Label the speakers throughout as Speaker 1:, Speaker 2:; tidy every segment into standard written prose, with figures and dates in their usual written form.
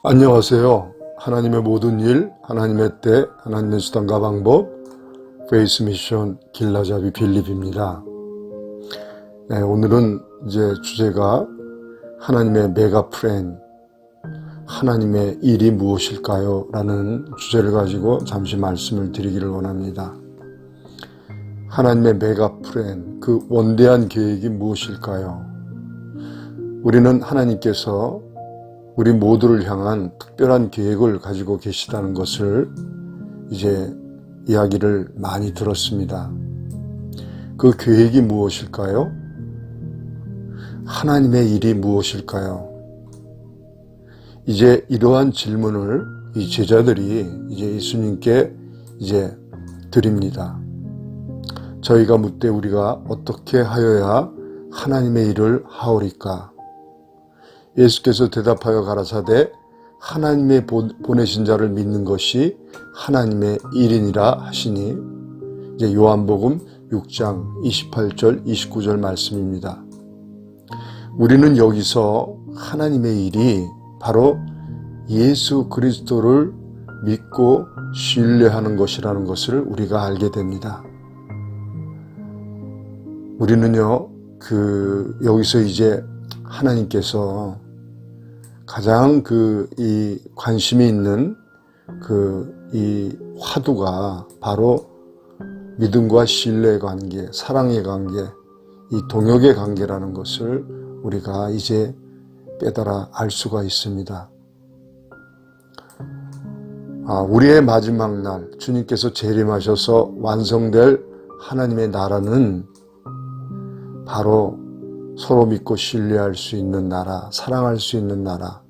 Speaker 1: 안녕하세요. 하나님의 모든 일, 하나님의 때, 하나님의 수단과 방법, 페이스 미션 길라잡이 빌립입니다. 네, 오늘은 이제 주제가 하나님의 메가 플랜, 하나님의 일이 무엇일까요? 라는 주제를 가지고 잠시 말씀을 드리기를 원합니다. 하나님의 메가 플랜, 그 원대한 계획이 무엇일까요? 우리는 하나님께서 우리 모두를 향한 특별한 계획을 가지고 계시다는 것을 이제 이야기를 많이 들었습니다. 그 계획이 무엇일까요? 하나님의 일이 무엇일까요? 이제 이러한 질문을 이 제자들이 이제 예수님께 이제 드립니다. 저희가 묻되 우리가 어떻게 하여야 하나님의 일을 하오리까? 예수께서 대답하여 가라사대 하나님의 보내신 자를 믿는 것이 하나님의 일이니라 하시니, 이제 요한복음 6장 28절 29절 말씀입니다. 우리는 여기서 하나님의 일이 바로 예수 그리스도를 믿고 신뢰하는 것이라는 것을 우리가 알게 됩니다. 우리는요, 여기서 이제 하나님께서 가장 이 관심이 있는 이 화두가 바로 믿음과 신뢰의 관계, 사랑의 관계, 이 동역의 관계라는 것을 우리가 이제 깨달아 알 수가 있습니다. 우리의 마지막 날, 주님께서 재림하셔서 완성될 하나님의 나라는 바로 서로 믿고 신뢰할 수 있는 나라, 사랑할 수 있는 나라,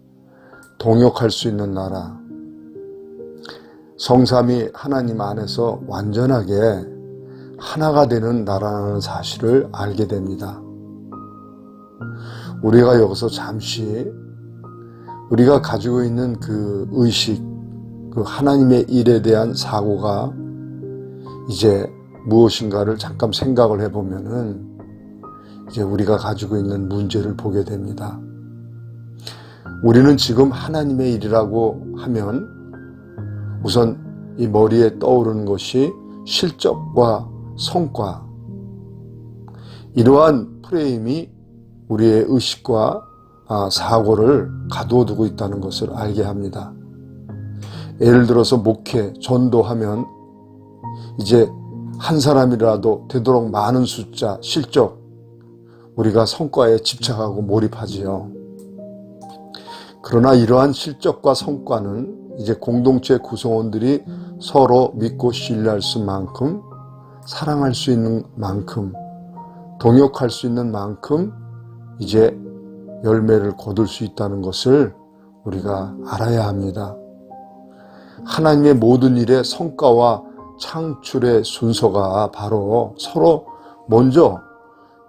Speaker 1: 동역할 수 있는 나라, 성삼위 하나님 안에서 완전하게 하나가 되는 나라라는 사실을 알게 됩니다. 우리가 여기서 잠시 우리가 가지고 있는 그 의식, 그 하나님의 일에 대한 사고가 이제 무엇인가를 잠깐 생각을 해보면은 이제 우리가 가지고 있는 문제를 보게 됩니다. 우리는 지금 하나님의 일이라고 하면 우선 이 머리에 떠오르는 것이 실적과 성과, 이러한 프레임이 우리의 의식과 사고를 가두어두고 있다는 것을 알게 합니다. 예를 들어서 목회, 전도하면 이제 한 사람이라도 되도록 많은 숫자, 실적, 우리가 성과에 집착하고 몰입하지요. 그러나 이러한 실적과 성과는 이제 공동체 구성원들이 서로 믿고 신뢰할 수 만큼, 사랑할 수 있는 만큼, 동역할 수 있는 만큼 이제 열매를 거둘 수 있다는 것을 우리가 알아야 합니다. 하나님의 모든 일의 성과와 창출의 순서가 바로 서로 먼저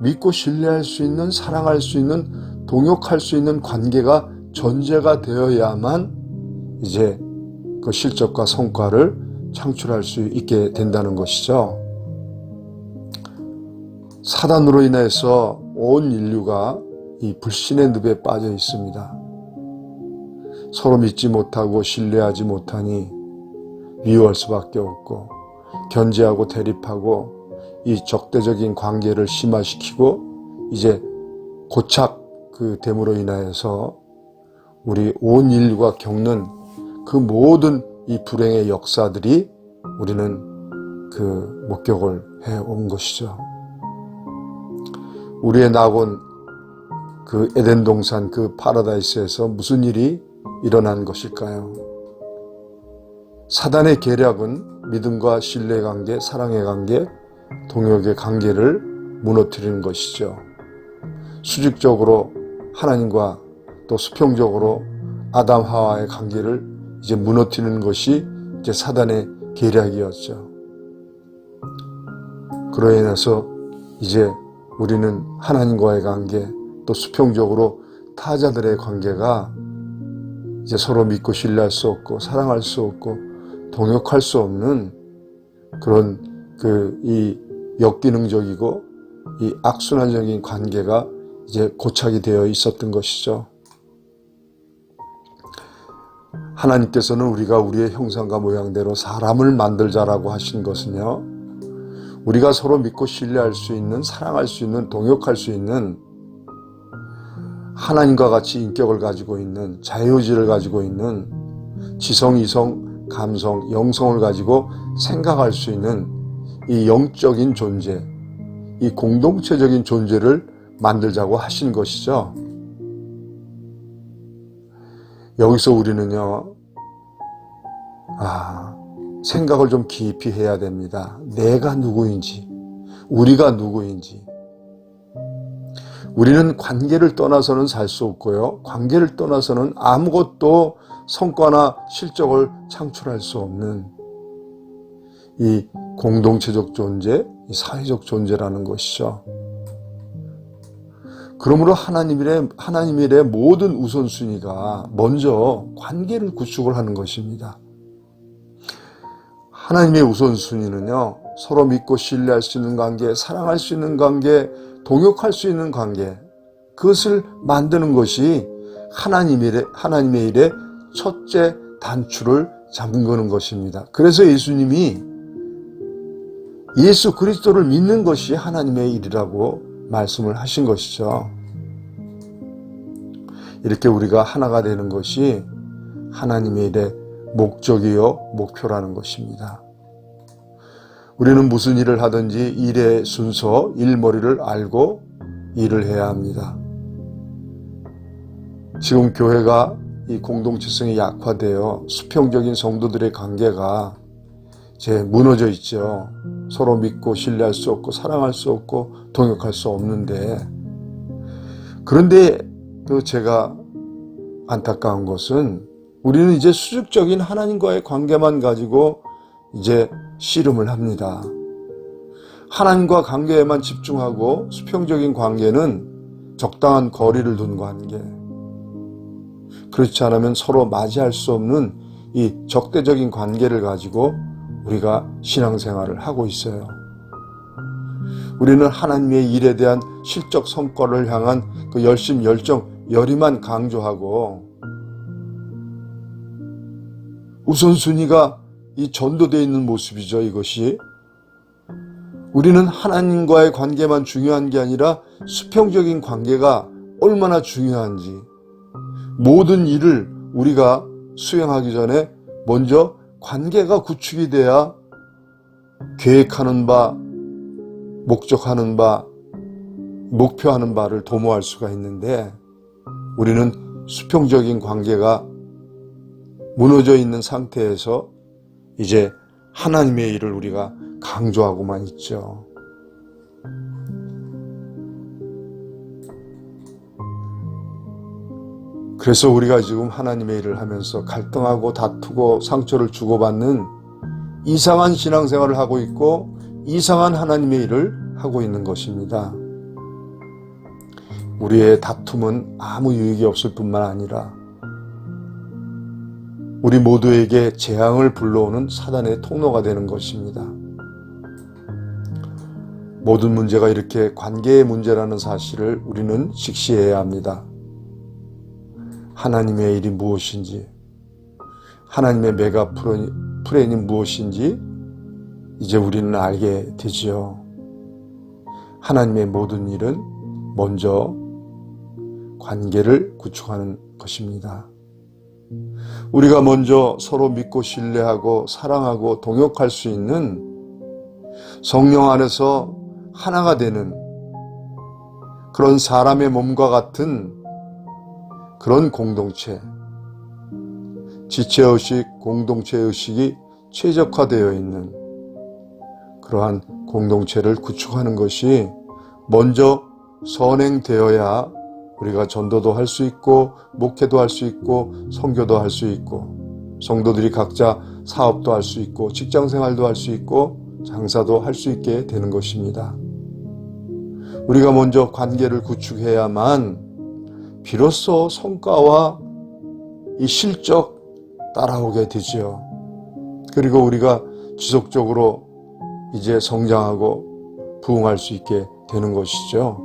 Speaker 1: 믿고 신뢰할 수 있는, 사랑할 수 있는, 동역할 수 있는 관계가 전제가 되어야만 이제 그 실적과 성과를 창출할 수 있게 된다는 것이죠. 사단으로 인해서 온 인류가 이 불신의 늪에 빠져 있습니다. 서로 믿지 못하고 신뢰하지 못하니 미워할 수밖에 없고, 견제하고 대립하고 이 적대적인 관계를 심화시키고 이제 고착됨으로 인하여서 우리 온 인류가 겪는 그 모든 이 불행의 역사들이 우리는 목격을 해온 것이죠. 우리의 낙원 에덴 동산 파라다이스에서 무슨 일이 일어난 것일까요? 사단의 계략은 믿음과 신뢰의 관계, 사랑의 관계, 동역의 관계를 무너뜨리는 것이죠. 수직적으로 하나님과 또 수평적으로 아담 하와의 관계를 이제 무너뜨리는 것이 이제 사단의 계략이었죠. 그로 인해서 이제 우리는 하나님과의 관계, 또 수평적으로 타자들의 관계가 이제 서로 믿고 신뢰할 수 없고, 사랑할 수 없고, 동역할 수 없는 그런 이 역기능적이고 이 악순환적인 관계가 이제 고착이 되어 있었던 것이죠. 하나님께서는 우리가 우리의 형상과 모양대로 사람을 만들자라고 하신 것은요, 우리가 서로 믿고 신뢰할 수 있는, 사랑할 수 있는, 동역할 수 있는 하나님과 같이 인격을 가지고 있는, 자유의지를 가지고 있는, 지성, 이성, 감성, 영성을 가지고 생각할 수 있는 이 영적인 존재, 이 공동체적인 존재를 만들자고 하신 것이죠. 여기서 우리는요, 생각을 좀 깊이 해야 됩니다. 내가 누구인지, 우리가 누구인지. 우리는 관계를 떠나서는 살 수 없고요. 관계를 떠나서는 아무것도 성과나 실적을 창출할 수 없는 이 공동체적 존재, 이 사회적 존재라는 것이죠. 그러므로 하나님의 모든 우선순위가 먼저 관계를 구축을 하는 것입니다. 하나님의 우선순위는요, 서로 믿고 신뢰할 수 있는 관계, 사랑할 수 있는 관계, 동역할 수 있는 관계, 그것을 만드는 것이 하나님의 일의 첫째 단추를 잠그는 것입니다. 그래서 예수님이 예수 그리스도를 믿는 것이 하나님의 일이라고 말씀을 하신 것이죠. 이렇게 우리가 하나가 되는 것이 하나님의 일의 목적이요 목표라는 것입니다. 우리는 무슨 일을 하든지 일의 순서, 일머리를 알고 일을 해야 합니다. 지금 교회가 이 공동체성이 약화되어 수평적인 성도들의 관계가 이제 무너져 있죠. 서로 믿고 신뢰할 수 없고 사랑할 수 없고 동역할 수 없는데, 그런데 또 제가 안타까운 것은 우리는 이제 수직적인 하나님과의 관계만 가지고 이제 씨름을 합니다. 하나님과 관계에만 집중하고 수평적인 관계는 적당한 거리를 둔 관계. 그렇지 않으면 서로 맞이할 수 없는 이 적대적인 관계를 가지고 우리가 신앙생활을 하고 있어요. 우리는 하나님의 일에 대한 실적 성과를 향한 그 열심, 열정, 열의만 강조하고 우선순위가 이 전도되어 있는 모습이죠, 이것이. 우리는 하나님과의 관계만 중요한 게 아니라 수평적인 관계가 얼마나 중요한지, 모든 일을 우리가 수행하기 전에 먼저 관계가 구축이 돼야 계획하는 바, 목적하는 바, 목표하는 바를 도모할 수가 있는데, 우리는 수평적인 관계가 무너져 있는 상태에서 이제 하나님의 일을 우리가 강조하고만 있죠. 그래서 우리가 지금 하나님의 일을 하면서 갈등하고 다투고 상처를 주고받는 이상한 신앙생활을 하고 있고 이상한 하나님의 일을 하고 있는 것입니다. 우리의 다툼은 아무 유익이 없을 뿐만 아니라 우리 모두에게 재앙을 불러오는 사단의 통로가 되는 것입니다. 모든 문제가 이렇게 관계의 문제라는 사실을 우리는 직시해야 합니다. 하나님의 일이 무엇인지, 하나님의 메가 플랜이 무엇인지 이제 우리는 알게 되지요. 하나님의 모든 일은 먼저 관계를 구축하는 것입니다. 우리가 먼저 서로 믿고 신뢰하고 사랑하고 동역할 수 있는 성령 안에서 하나가 되는 그런 사람의 몸과 같은 그런 공동체, 지체의식, 공동체의식이 최적화되어 있는 그러한 공동체를 구축하는 것이 먼저 선행되어야 우리가 전도도 할 수 있고 목회도 할 수 있고 선교도 할 수 있고 성도들이 각자 사업도 할 수 있고 직장생활도 할 수 있고 장사도 할 수 있게 되는 것입니다. 우리가 먼저 관계를 구축해야만 비로소 성과와 이 실적 따라오게 되지요. 그리고 우리가 지속적으로 이제 성장하고 부흥할 수 있게 되는 것이죠.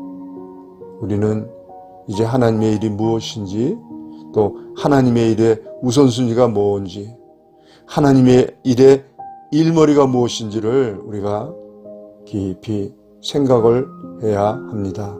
Speaker 1: 우리는 이제 하나님의 일이 무엇인지 또 하나님의 일의 우선순위가 뭔지, 하나님의 일의 일머리가 무엇인지를 우리가 깊이 생각을 해야 합니다.